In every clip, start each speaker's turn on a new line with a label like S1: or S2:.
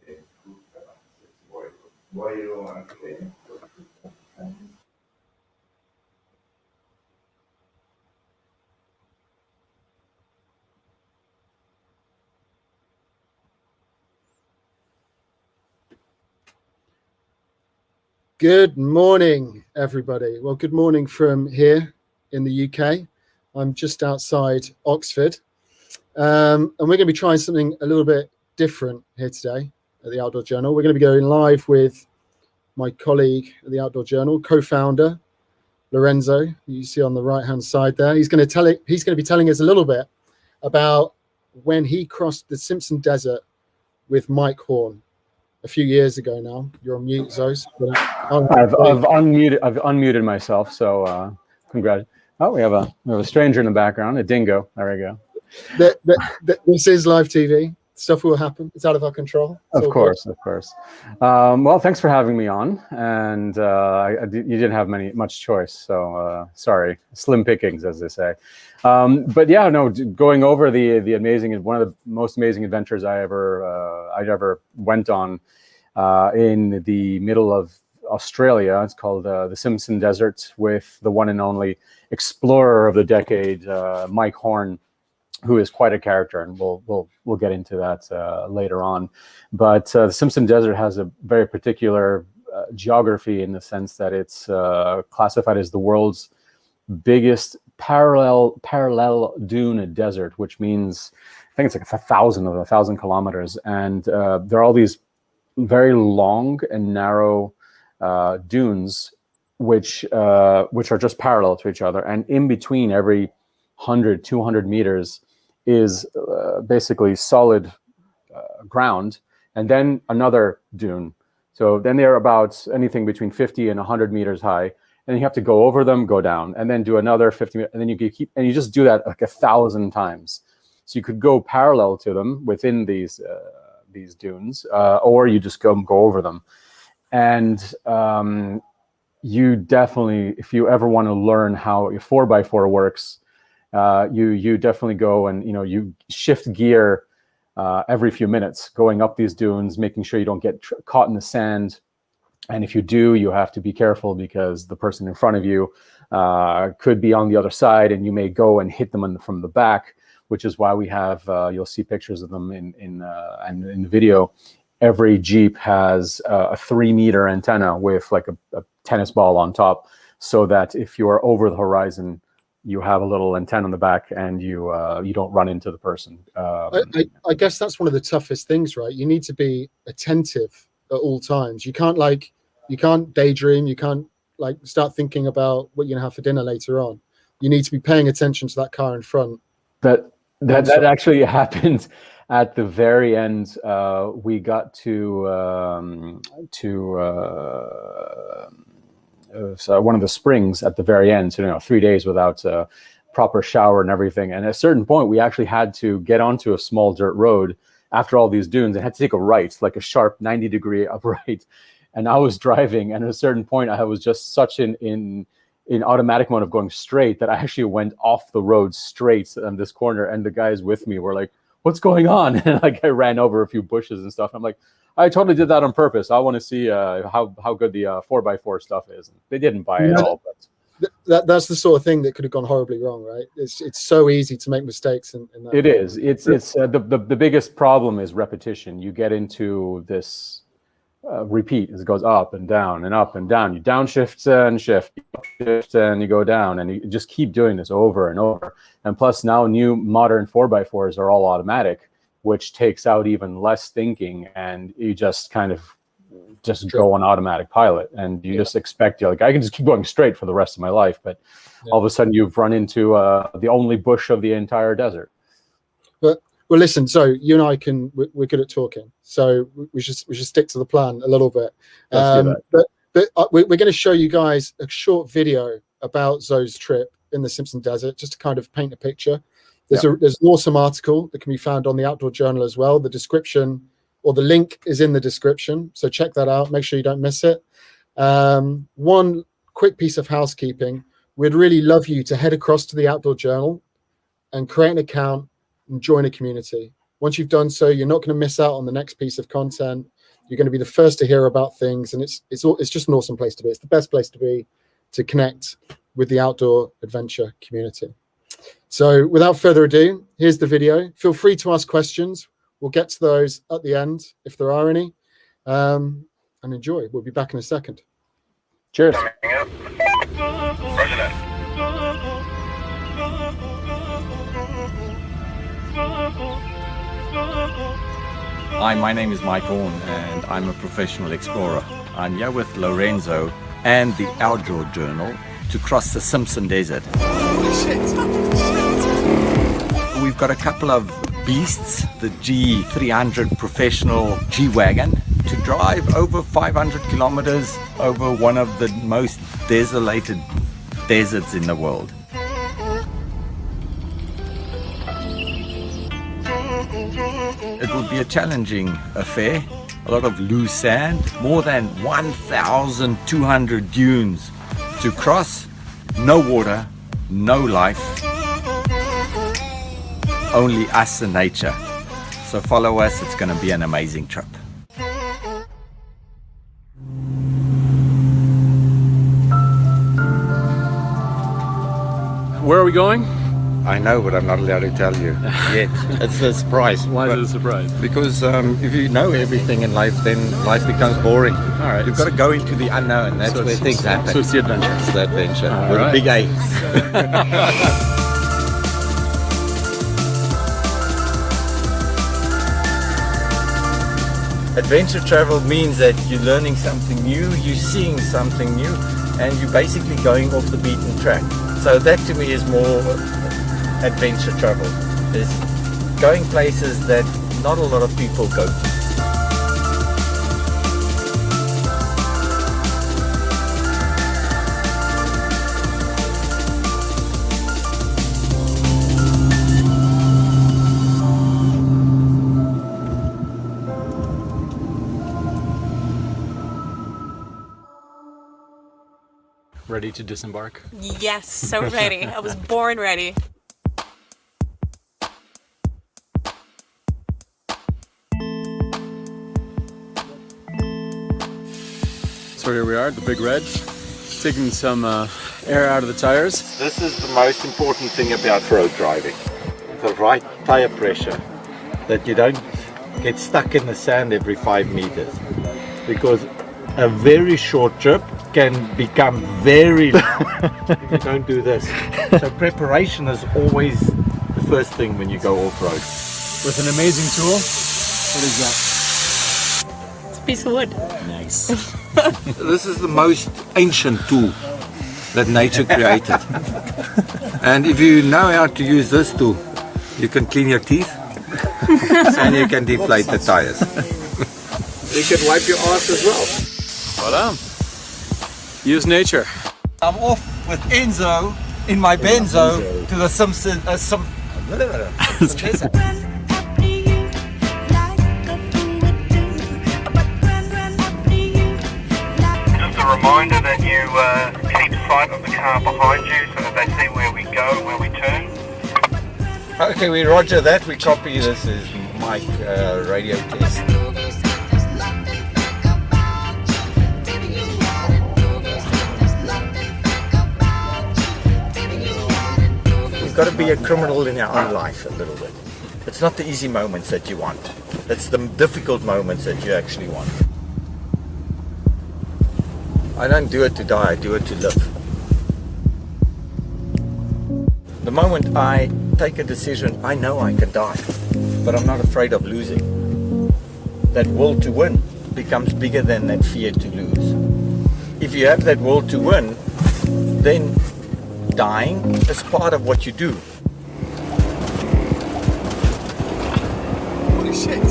S1: e frutta, se vuoi anche.
S2: Good morning, everybody. Well, good morning from here in the UK. I'm just outside Oxford, and we're going to be trying something a little bit different here today at the Outdoor Journal. We're going to be going live with my colleague at the Outdoor Journal, co-founder Lorenzo, who you see on the right-hand side there. He's going to be telling us a little bit about when he crossed the Simpson Desert with Mike Horn a few years ago now. You're on mute, Zos.
S3: I've unmuted myself, so congrats. Oh, we have a stranger in the background, a dingo. There we go.
S2: This is live TV. Stuff will happen. It's out of our control.
S3: Of course. Well, thanks for having me on. And you didn't have much choice, so sorry. Slim pickings, as they say. But yeah, no, going over the amazing, one of the most amazing adventures I ever went on in the middle of Australia. It's called the Simpson Desert, with the one and only explorer of the decade, Mike Horn, who is quite a character, and we'll get into that later on. But the Simpson Desert has a very particular geography, in the sense that it's classified as the world's biggest parallel dune desert, which means I think it's like 1,000 kilometers, and there are all these very long and narrow dunes which are just parallel to each other, and in between every 100-200 meters is basically solid ground, and then another dune. So then they're about anything between 50 and 100 meters high, and you have to go over them, go down, and then do another 50 meters, and then you just do that like 1,000 times. So you could go parallel to them within these dunes, or you just go over them. And you definitely, if you ever want to learn how your 4x4 works, you definitely go and you shift gear every few minutes, going up these dunes, making sure you don't get caught in the sand. And if you do, you have to be careful, because the person in front of you could be on the other side, and you may go and hit them from the back, which is why we have, you'll see pictures of them in the video. Every Jeep has a 3-meter antenna with like a tennis ball on top, so that if you are over the horizon, you have a little antenna on the back, and you don't run into the person.
S2: I guess that's one of the toughest things, right? You need to be attentive at all times. You can't daydream. You can't start thinking about what you're gonna have for dinner later on. You need to be paying attention to that car in front.
S3: That actually happened at the very end. We got to one of the springs at the very end. So 3 days without a proper shower and everything. And at a certain point, we actually had to get onto a small dirt road after all these dunes, and had to take a right, like a sharp 90-degree upright. And I was driving, and at a certain point, I was just such in automatic mode of going straight that I actually went off the road straight on this corner, and the guys with me were like, "What's going on?" And I ran over a few bushes and stuff. I'm like, I totally did that on purpose. I want to see how good the 4x4 stuff is. And they didn't buy it at all. But
S2: that's the sort of thing that could have gone horribly wrong, right? It's so easy to make mistakes in that.
S3: It is. It's the biggest problem is repetition. You get into this repeat. It goes up and down and up and down. You downshift and shift and you go down, and you just keep doing this over and over. And plus, now new modern 4x4s are all automatic, which takes out even less thinking, and you just kind of go on automatic pilot, and you just expect I can just keep going straight for the rest of my life. But all of a sudden, you've run into the only bush of the entire desert.
S2: Well, listen. So you and I we're good at talking, so we should stick to the plan a little bit.
S3: Let's do that.
S2: But we're going to show you guys a short video about Zoe's trip in the Simpson Desert, just to kind of paint a picture. There's an awesome article that can be found on the Outdoor Journal as well. The description, or the link, is in the description, so check that out. Make sure you don't miss it. One quick piece of housekeeping: we'd really love you to head across to the Outdoor Journal and create an account and join a community. Once you've done so, you're not going to miss out on the next piece of content. You're going to be the first to hear about things, and it's just an awesome place to be. It's the best place to be to connect with the outdoor adventure community. So without further ado, here's the video. Feel free to ask questions. We'll get to those at the end if there are any, and enjoy. We'll be back in a second.
S3: Cheers.
S4: Hi, my name is Mike Horn and I'm a professional explorer. I'm here with Lorenzo and the Outdoor Journal to cross the Simpson Desert. We've got a couple of beasts, the G300 professional G-Wagon, to drive over 500 kilometers over one of the most desolated deserts in the world. It will be a challenging affair, a lot of loose sand, more than 1,200 dunes to cross, no water, no life, only us and nature. So follow us, it's going to be an amazing trip.
S3: Where are we going?
S5: I know, but I'm not allowed to tell you yet. It's a surprise.
S3: Why is it a surprise?
S5: Because if you know everything in life, then life becomes boring.
S3: All right.
S5: You've got to go into the unknown. That's
S3: So
S5: where
S3: it's-
S5: things happen.
S3: So it's the adventure.
S5: It's the adventure
S3: All
S5: with
S3: right.
S5: a big A. Adventure travel means that you're learning something new, you're seeing something new, and you're basically going off the beaten track. So that to me is more adventure travel. Is going places that not a lot of people go to.
S3: Ready to disembark?
S6: Yes, so ready. I was born ready.
S3: So here we are, the Big Red, taking some air out of the tires.
S5: This is the most important thing about road driving. The right tire pressure, that you don't get stuck in the sand every 5 meters. Because a very short trip can become very long if you don't do this. So preparation is always the first thing when you go off-road.
S3: With an amazing tool. What is that?
S6: It's a piece of wood.
S3: Nice.
S5: This is the most ancient tool that nature created. And if you know how to use this tool, you can clean your teeth and you can deflate the tires. You can wipe your ass as well.
S3: Voilà. Use nature.
S4: I'm off with Enzo in my benzo to the Simpson Desert.
S7: Just a reminder that you keep sight of the car behind you so that they see where we go and where we turn.
S5: Okay, we roger that. We copy. This is Mike radio test. You've got to be a criminal in your own life a little bit. It's not the easy moments that you want. It's the difficult moments that you actually want. I don't do it to die, I do it to live. The moment I take a decision, I know I can die, but I'm not afraid of losing. That will to win becomes bigger than that fear to lose. If you have that will to win, then dying is part of what you do.
S6: Holy shit.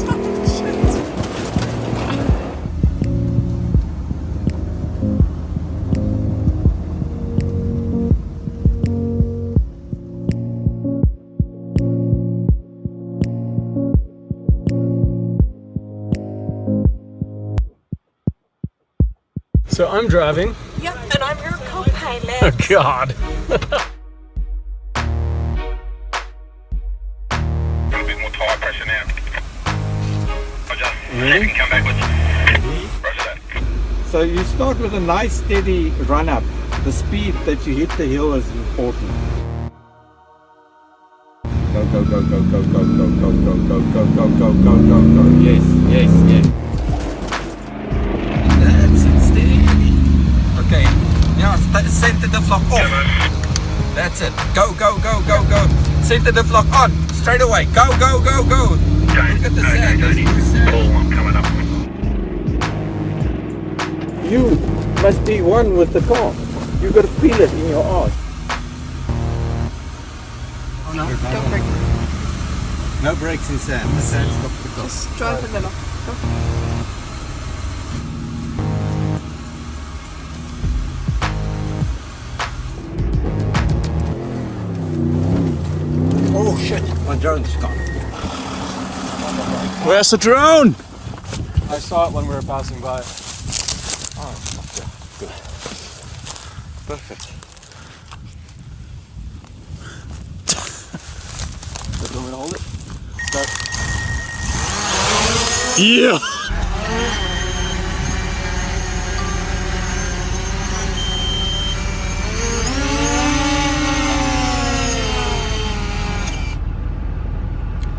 S3: So I'm driving.
S6: Yep, and I'm your co-pilot.
S3: Oh God.
S7: A bit more tire pressure now. Really? Come back with Roger that.
S5: So you start with a nice steady run up. The speed that you hit the hill is important. Go, go, go, go, go, go, go, go, go, go, go, go, go, go, go, go. Yes, yes, yes.
S4: That's it, steady. Okay, now center the flock off. That's it. Go, go, go, go, go. Center the flock on. Straight away. Go, go, go, go. Look at the sand. There's no sand.
S7: Ball one coming up.
S5: You must be one with the car. You got to feel it in your arse.
S6: Oh no, don't break.
S4: No brakes in sand. The sand stops the car.
S6: Just drive a little. Go.
S4: Oh shit, my drone's gone.
S3: Where's the drone? I saw it when we were passing by.
S4: Oh, yeah, good. Perfect.
S3: You want me to hold it? Start. Yeah!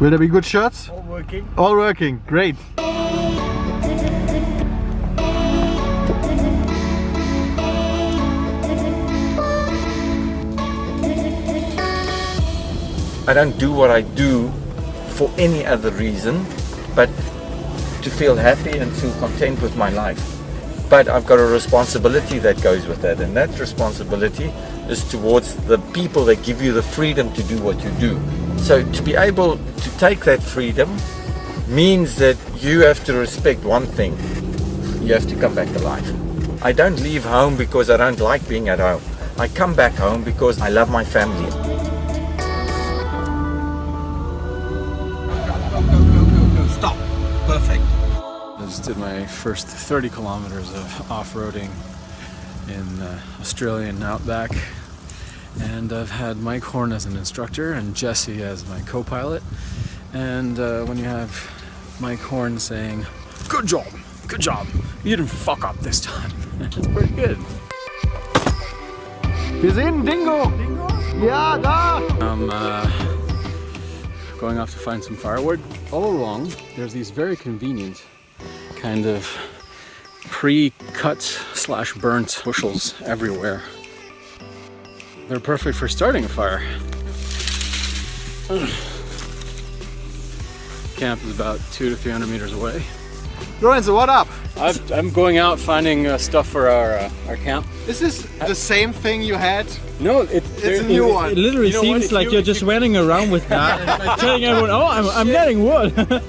S8: Will there be good shots?
S5: All working.
S8: All working, great.
S4: I don't do what I do for any other reason but to feel happy and feel content with my life. But I've got a responsibility that goes with that, and that responsibility is towards the people that give you the freedom to do what you do. So to be able to take that freedom means that you have to respect one thing: you have to come back alive. I don't leave home because I don't like being at home. I come back home because I love my family. Stop. Perfect.
S9: I just did my first 30 kilometers of off-roading in Australian outback, and I've had Mike Horn as an instructor and Jesse as my co-pilot. And when you have Mike Horn saying, good job, you didn't fuck up this time," it's pretty good.
S8: Wir sehen Dingo! Ja, da!
S9: I'm going off to find some firewood. All along, there's these very convenient kind of pre-cut / burnt bushels everywhere. They're perfect for starting a fire. Camp is about 200 to 300 meters away.
S8: Lorenzo, what up?
S9: I'm going out finding stuff for our camp.
S8: Is this the same thing you had?
S9: No,
S8: It's a new one.
S10: It literally seems like you're just running around with that, like telling everyone, "Oh, I'm getting wood."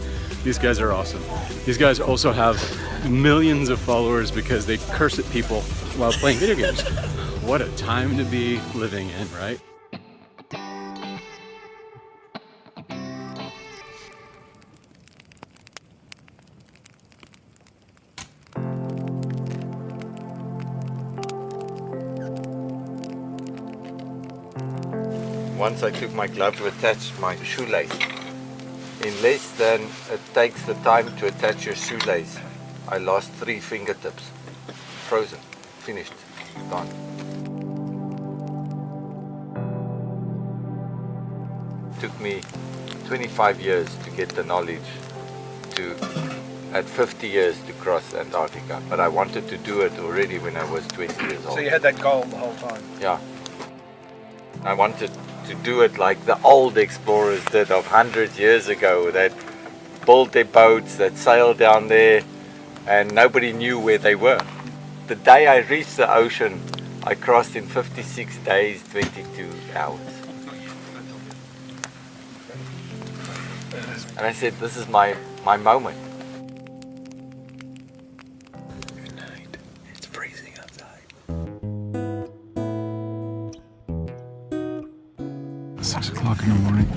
S9: These guys are awesome. These guys also have millions of followers because they curse at people while playing video games. What a time to be living in, right?
S5: Once I took my glove to attach my shoelace. In less than it takes the time to attach your shoelace, I lost 3 fingertips. Frozen. Finished. Gone. Took me 25 years to get the knowledge to, at 50 years, to cross Antarctica. But I wanted to do it already when I was 20 years old.
S8: So you had that goal the whole time?
S5: Yeah. I wanted to do it like the old explorers did of 100 years ago, that built their boats, that sailed down there, and nobody knew where they were. The day I reached the ocean, I crossed in 56 days, 22 hours. And I said, this is my moment.
S4: Good night. It's freezing outside.
S9: 6 o'clock in the morning,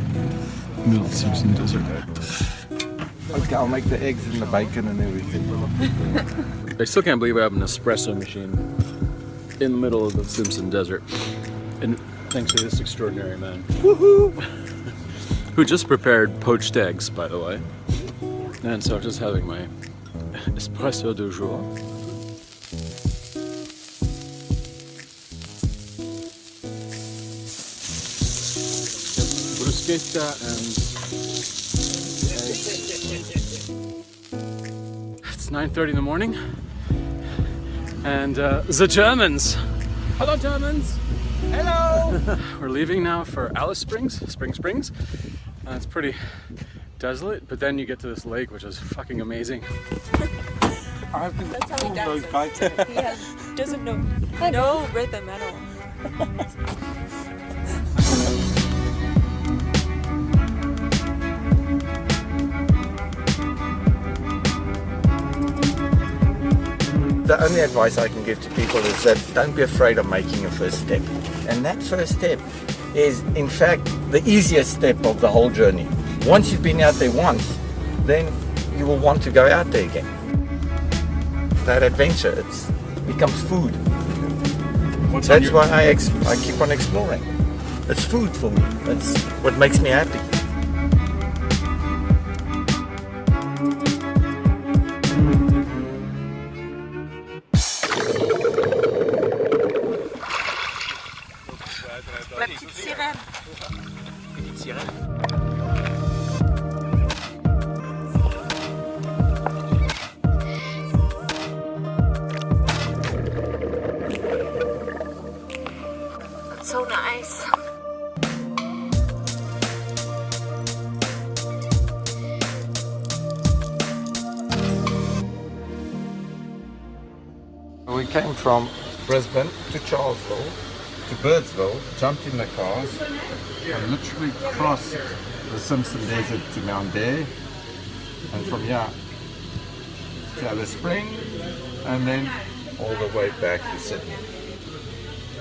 S9: middle of the Simpson Desert.
S5: Okay, I'll make the eggs and the bacon and everything.
S9: I still can't believe I have an espresso machine in the middle of the Simpson Desert. And thanks to this extraordinary man. Woohoo! Who just prepared poached eggs, by the way. And so just having my espresso du jour. Bruschetta and eggs. It's 9:30 in the morning, and the Germans. Hello, Germans. Hello. We're leaving now for Alice Springs. It's pretty desolate, but then you get to this lake, which is fucking amazing.
S6: That's how he dances. He doesn't know no rhythm at all.
S5: The only advice I can give to people is that don't be afraid of making your first step. And that first step is, in fact, the easiest step of the whole journey. Once you've been out there once, then you will want to go out there again. That adventure, it becomes food. That's why I keep on exploring. It's food for me. That's what makes me happy.
S6: La petite sirène. So nice.
S5: We came from Brisbane to Charlesville to Birdsville, jumped in the cars, and literally crossed the Simpson Desert to Mount Dare, and from here to Alice Springs, and then all the way back to Sydney.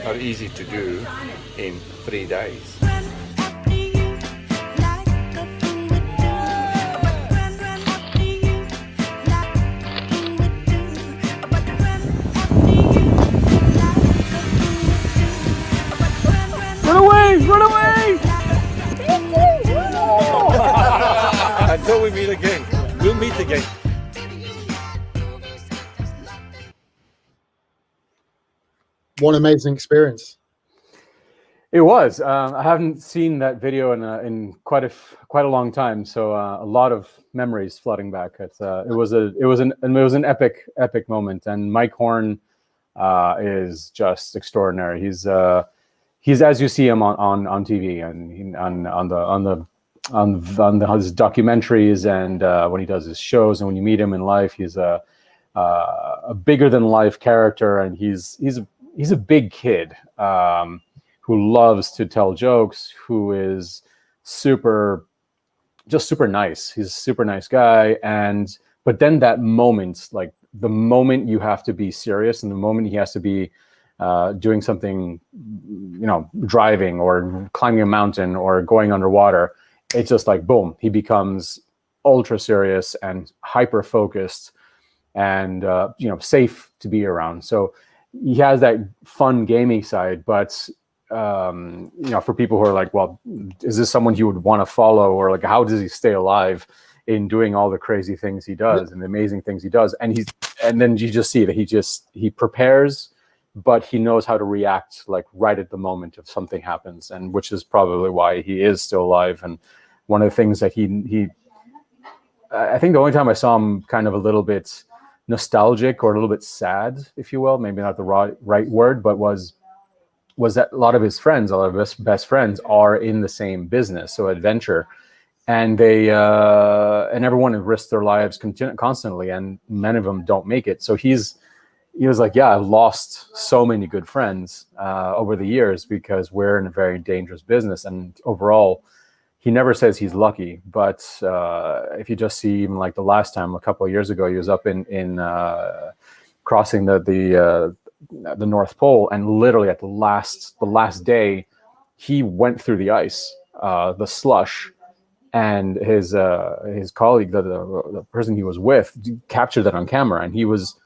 S5: Not easy to do in 3 days.
S3: Run away!
S5: Until we meet again. We'll meet again.
S2: What an amazing experience.
S3: It was. I haven't seen that video in quite a long time, so a lot of memories flooding back. It was an epic moment, and Mike Horn is just extraordinary. He's as you see him on TV and on his documentaries, and when he does his shows, and when you meet him in life, he's a bigger than life character, and he's a big kid who loves to tell jokes, who is super nice. He's a super nice guy, but then that moment, like the moment you have to be serious, and the moment he has to be doing something, driving or climbing a mountain or going underwater, it's just like boom, he becomes ultra serious and hyper focused and safe to be around. So he has that fun gaming side, but for people who are like, well, is this someone you would want to follow, or like how does he stay alive in doing all the crazy things he does and the amazing things he does? And then you just see that he prepares, but he knows how to react like right at the moment if something happens, and which is probably why he is still alive. And one of the things that I think the only time I saw him kind of a little bit nostalgic or a little bit sad, if you will, maybe not the right word, but was that a lot of his friends, a lot of his best friends are in the same business, so adventure, and they and everyone has risked their lives constantly, and many of them don't make it. So he was like, yeah, I've lost so many good friends over the years because we're in a very dangerous business. And overall, he never says he's lucky. But if you just see even like the last time, a couple of years ago, he was up in crossing the North Pole, and literally at the last day, he went through the ice, the slush, and his colleague, the person he was with, captured that on camera, and he was.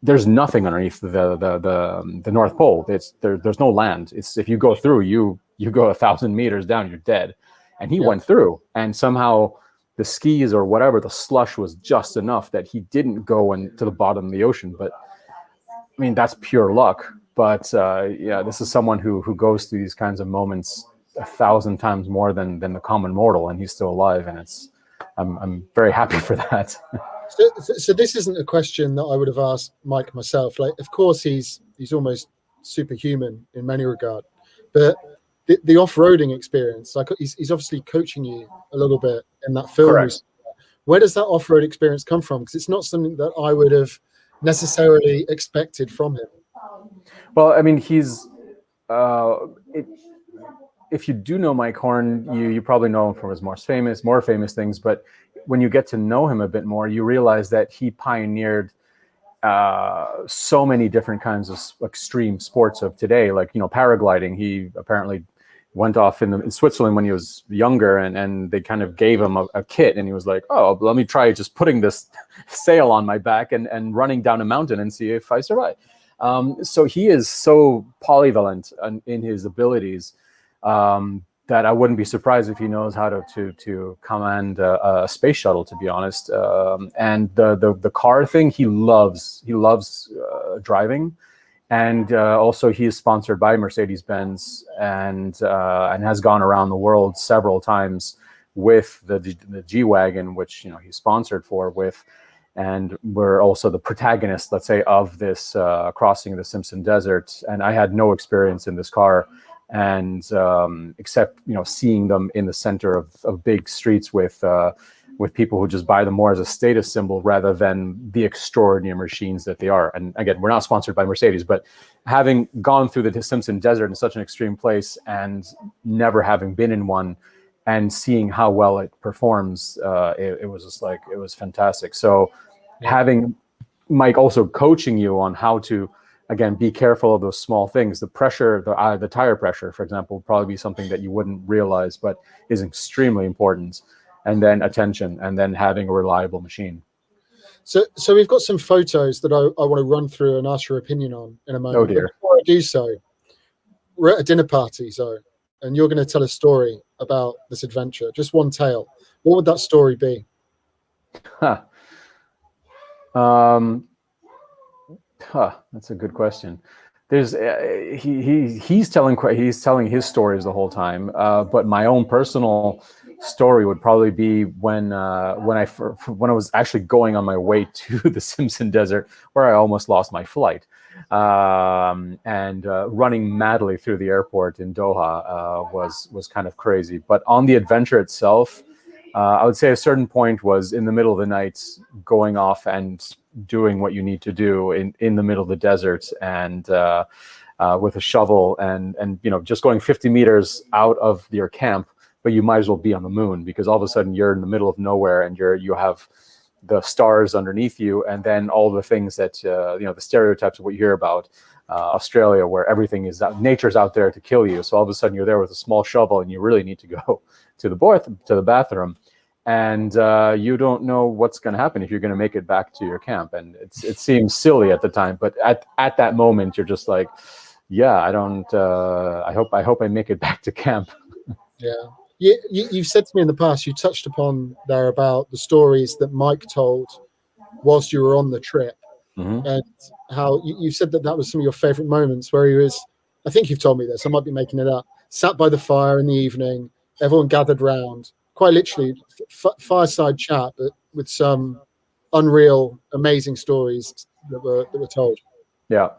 S3: There's nothing underneath the North Pole. There's no land. It's if you go through, you go 1,000 meters down, you're dead. And he went through, and somehow the skis or whatever, the slush was just enough that he didn't go into the bottom of the ocean. But I mean, that's pure luck. But yeah, this is someone who goes through these kinds of moments 1,000 times more than the common mortal, and he's still alive. And I'm very happy for that.
S2: So this isn't a question that I would have asked Mike myself. Like, of course, he's almost superhuman in many regards, but the off-roading experience, like he's obviously coaching you a little bit in that film.
S3: Correct.
S2: Where does that off-road experience come from? Because it's not something that I would have necessarily expected from him.
S3: Well, I mean, he's if you do know Mike Horn, you probably know him from his more famous things. But when you get to know him a bit more, you realize that he pioneered so many different kinds of extreme sports of today, like, you know, paragliding. He apparently went off in Switzerland when he was younger, and they kind of gave him a kit, and he was like, oh, let me try just putting this sail on my back and running down a mountain and see if I survive. So he is so polyvalent in his abilities that I wouldn't be surprised if he knows how to command a space shuttle, to be honest. And the car thing, he loves driving. And also he is sponsored by Mercedes-Benz and has gone around the world several times with the G-Wagon, which, you know, he's sponsored with. And we're also the protagonists, let's say, of this crossing of the Simpson Desert. And I had no experience in this car, and except, you know, seeing them in the center of big streets with people who just buy them more as a status symbol rather than the extraordinary machines that they are. And again, we're not sponsored by Mercedes, but having gone through the Simpson Desert in such an extreme place and never having been in one and seeing how well it performs, it was just like, it was fantastic. So having Mike also coaching you on how to, again, be careful of those small things. The pressure, the tire pressure, for example, would probably be something that you wouldn't realize, but is extremely important. And then attention, and then having a reliable machine.
S2: So we've got some photos that I want to run through and ask your opinion on in a moment.
S3: Oh dear.
S2: But before I do so, we're at a dinner party, Zoe, and you're going to tell a story about this adventure, just one tale. What would that story be?
S3: That's a good question. There's he's telling his stories the whole time, but my own personal story would probably be when I was actually going on my way to the Simpson Desert, where I almost lost my flight, and running madly through the airport in Doha was kind of crazy. But on the adventure itself, I would say a certain point was in the middle of the night, going off and doing what you need to do in the middle of the desert, and with a shovel, and you know, just going 50 meters out of your camp, but you might as well be on the moon, because all of a sudden you're in the middle of nowhere, and you have the stars underneath you, and then all the things that you know, the stereotypes of what you hear about Australia, where everything is out, nature's out there to kill you. So all of a sudden you're there with a small shovel, and you really need to go to the bathroom, and you don't know what's going to happen, if you're going to make it back to your camp. And it seems silly at the time, but at that moment you're just like, yeah, I hope I make it back to camp.
S2: Yeah. You've said to me in the past, you touched upon there about the stories that Mike told whilst you were on the trip, and how you said that was some of your favorite moments, where he was, I think you've told me this, I might be making it up, sat by the fire in the evening, everyone gathered round, quite literally fireside chat, but with some unreal, amazing stories that were told.
S3: Yeah.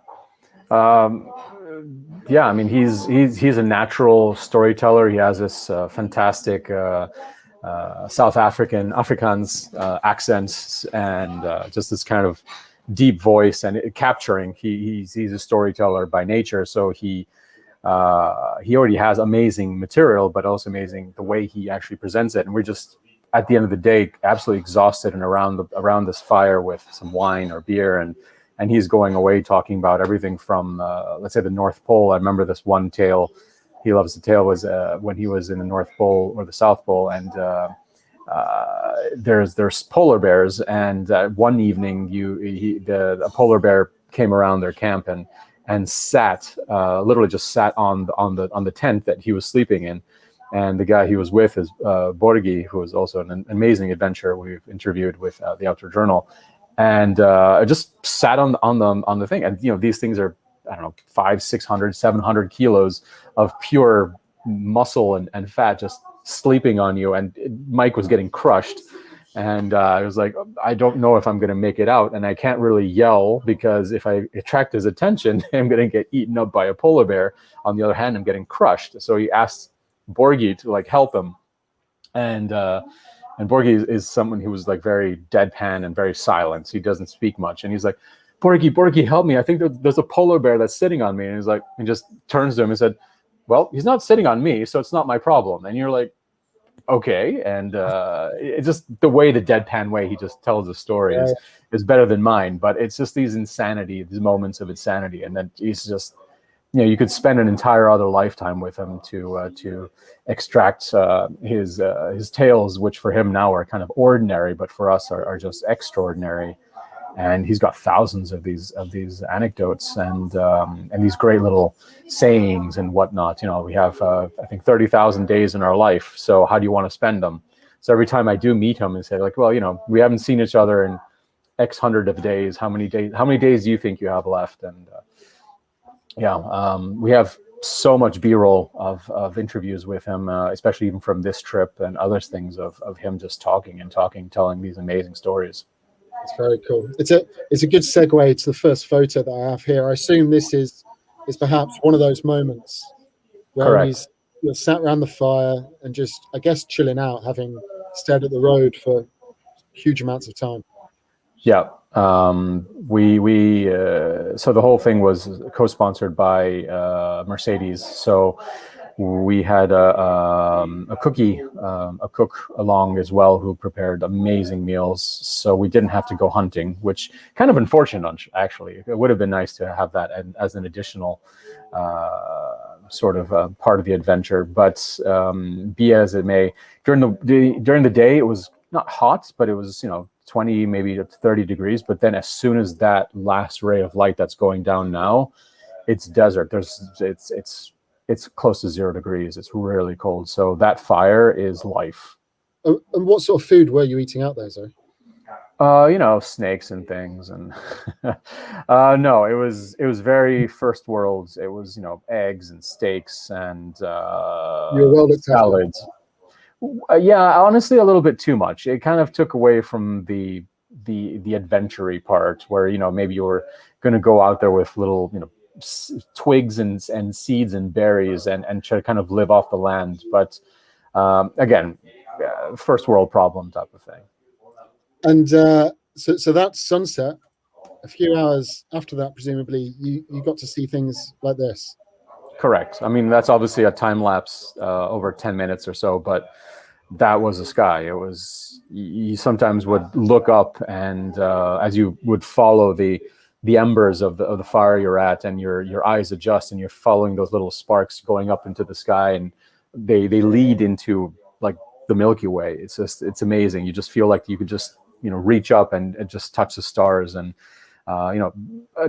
S3: Yeah, I mean, he's a natural storyteller. He has this fantastic South Afrikaans accents, and just this kind of deep voice and capturing. He's a storyteller by nature, so he already has amazing material, but also amazing the way he actually presents it. And we're just, at the end of the day, absolutely exhausted and around this fire with some wine or beer, and he's going away talking about everything from, let's say, the North Pole. I remember this one tale he loves to tell was when he was in the North Pole or the South Pole, and there's polar bears, and one evening a polar bear came around their camp and sat, literally just sat on the tent that he was sleeping in, And the guy he was with is Borghi, who is also an amazing adventurer we've interviewed with the Outdoor Journal. And I just sat on the thing. And, these things are, I don't know, 500, 600, 700 kilos of pure muscle and fat just sleeping on you. And Mike was getting crushed. And I was like, I don't know if I'm going to make it out. And I can't really yell because if I attract his attention, I'm going to get eaten up by a polar bear. On the other hand, I'm getting crushed. So he asked Borghi to help him. And Borghi is someone who was very deadpan and very silent. He doesn't speak much. And he's like, Borghi, help me. I think there's a polar bear that's sitting on me. And he's like, he just turns to him and said, well, he's not sitting on me, so it's not my problem. And you're like, okay. And it's just the deadpan way he just tells the story is better than mine. But it's just these moments of insanity. And then he's just, you could spend an entire other lifetime with him to extract his tales, which for him now are kind of ordinary, but for us are just extraordinary. And he's got thousands of these anecdotes and these great little sayings and whatnot. We have I think 30,000 days in our life. So how do you want to spend them? So every time I do meet him and say well, we haven't seen each other in X hundred of days. How many days do you think you have left? And we have so much B-roll of interviews with him, especially even from this trip and other things of him just talking, telling these amazing stories.
S2: It's very cool. It's a good segue to the first photo that I have here. I assume this is perhaps one of those moments where you're sat around the fire and just, I guess, chilling out, having stared at the road for huge amounts of time. Yeah.
S3: So the whole thing was co-sponsored by Mercedes. So we had a cook along as well who prepared amazing meals. So we didn't have to go hunting, which kind of unfortunate, actually. It would have been nice to have that as an additional sort of part of the adventure. But be as it may, during the day it was not hot, but it was 20 maybe 30 degrees. But then as soon as that last ray of light that's going down now, it's desert. It's close to 0 degrees. It's really cold. So that fire is life.
S2: And what sort of food were you eating out there, Zoe?
S3: Snakes and things. And no, it was very first world. It was, eggs and steaks and salads. Yeah, honestly, a little bit too much. It kind of took away from the adventure-y part where, maybe you were going to go out there with little, twigs and seeds and berries and try to kind of live off the land. But again, first world problem type of thing.
S2: And so that's sunset. A few hours after that, presumably, you got to see things like this.
S3: Correct. I mean, that's obviously a time lapse over 10 minutes or so, but that was the sky. It was, you sometimes would look up and as you would follow the embers of the fire you're at, and your eyes adjust and you're following those little sparks going up into the sky, and they lead into the Milky Way. It's amazing. You just feel like you could just reach up and just touch the stars. And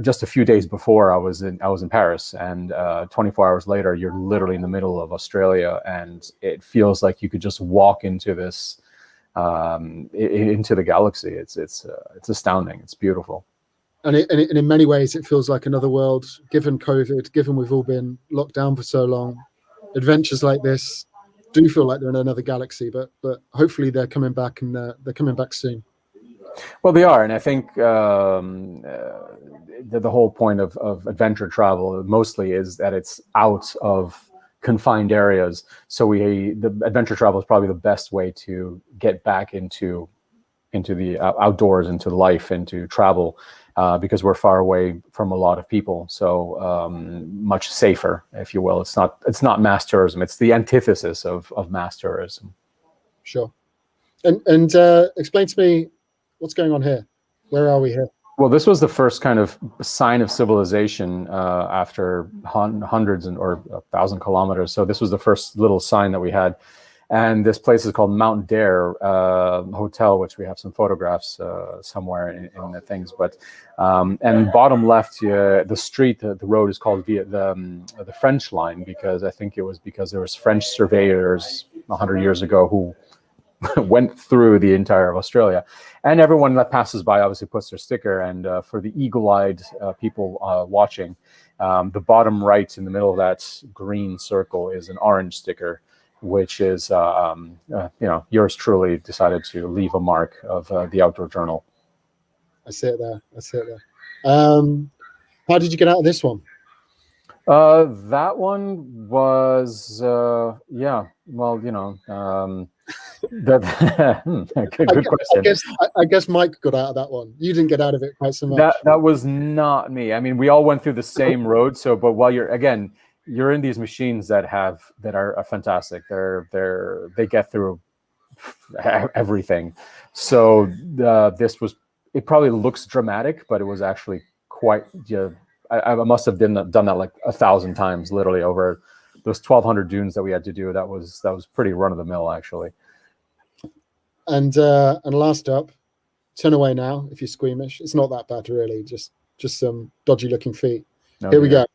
S3: just a few days before I was in Paris, and 24 hours later you're literally in the middle of Australia, and it feels like you could just walk into this into the galaxy. It's astounding. It's beautiful.
S2: And in many ways, it feels like another world, given COVID, given we've all been locked down for so long. Adventures like this do feel like they're in another galaxy, but hopefully they're coming back, and they're coming back soon.
S3: Well, they are. And I think the whole point of adventure travel mostly is that it's out of confined areas. So the adventure travel is probably the best way to get back into the outdoors, into life, into travel. Because we're far away from a lot of people, so much safer, if you will. It's not mass tourism. It's the antithesis of mass tourism.
S2: Sure. And explain to me what's going on here. Where are we here?
S3: Well, this was the first kind of sign of civilization after hundreds or 1,000 kilometers. So this was the first little sign that we had. And this place is called Mount Dare Hotel, which we have some photographs somewhere in the things. But and bottom left, the street, the road is called the French line, because I think it was because there was French surveyors 100 years ago who went through the entire of Australia, and everyone that passes by obviously puts their sticker. And for the eagle-eyed people watching, the bottom right in the middle of that green circle is an orange sticker, which is yours truly decided to leave a mark of the Outdoor Journal.
S2: I see it there. How did you get out of this one?
S3: That one was good question.
S2: I guess Mike got out of that one. You didn't get out of it quite so much.
S3: That was not me. I mean, we all went through the same road. So, but while you're in these machines that are fantastic. They get through everything. So this was. It probably looks dramatic, but it was actually quite. I must have done that like 1,000 times, literally over those 1,200 dunes that we had to do. That was pretty run of the mill, actually. And
S2: last up, turn away now if you're squeamish. It's not that bad, really. Just some dodgy looking feet.
S3: Okay.
S2: Here we go.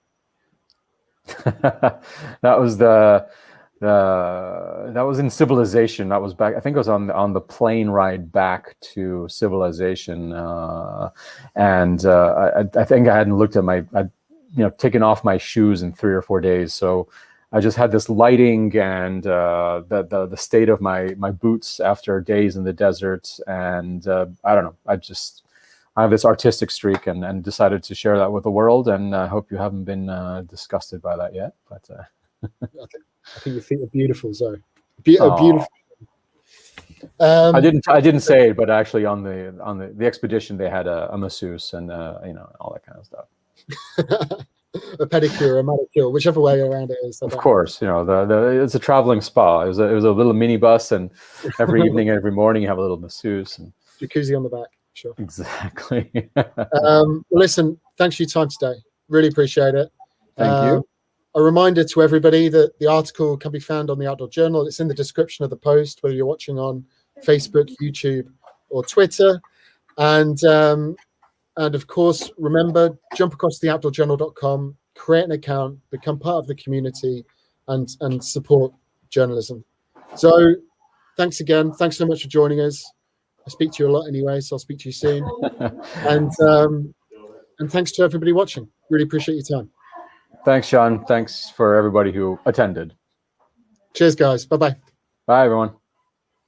S3: That was in Civilization. That was back. I think it was on the plane ride back to Civilization, and I think I hadn't looked at taken off my shoes in 3 or 4 days. So I just had this lighting and the state of my boots after days in the desert, and I don't know. I have this artistic streak and decided to share that with the world, and I hope you haven't been disgusted by that yet. But
S2: I think your feet are beautiful, Zoe. Beautiful.
S3: I didn't say it, but actually on the expedition they had a masseuse and all that kind of stuff.
S2: A pedicure, a manicure, whichever way around it is.
S3: Of course, it's a traveling spa. It was a little minibus, and every evening, every morning, you have a little masseuse and
S2: jacuzzi on the back. Sure.
S3: Exactly.
S2: Well, listen, thanks for your time today. Really appreciate it.
S3: Thank you.
S2: A reminder to everybody that the article can be found on the Outdoor Journal. It's in the description of the post, whether you're watching on Facebook, YouTube, or Twitter. And of course, remember, jump across to theoutdoorjournal.com, create an account, become part of the community, and support journalism. So thanks again. Thanks so much for joining us. I speak to you a lot anyway, so I'll speak to you soon. And thanks to everybody watching. Really appreciate your time.
S3: Thanks, Sean. Thanks for everybody who attended.
S2: Cheers, guys. Bye-bye.
S3: Bye, everyone.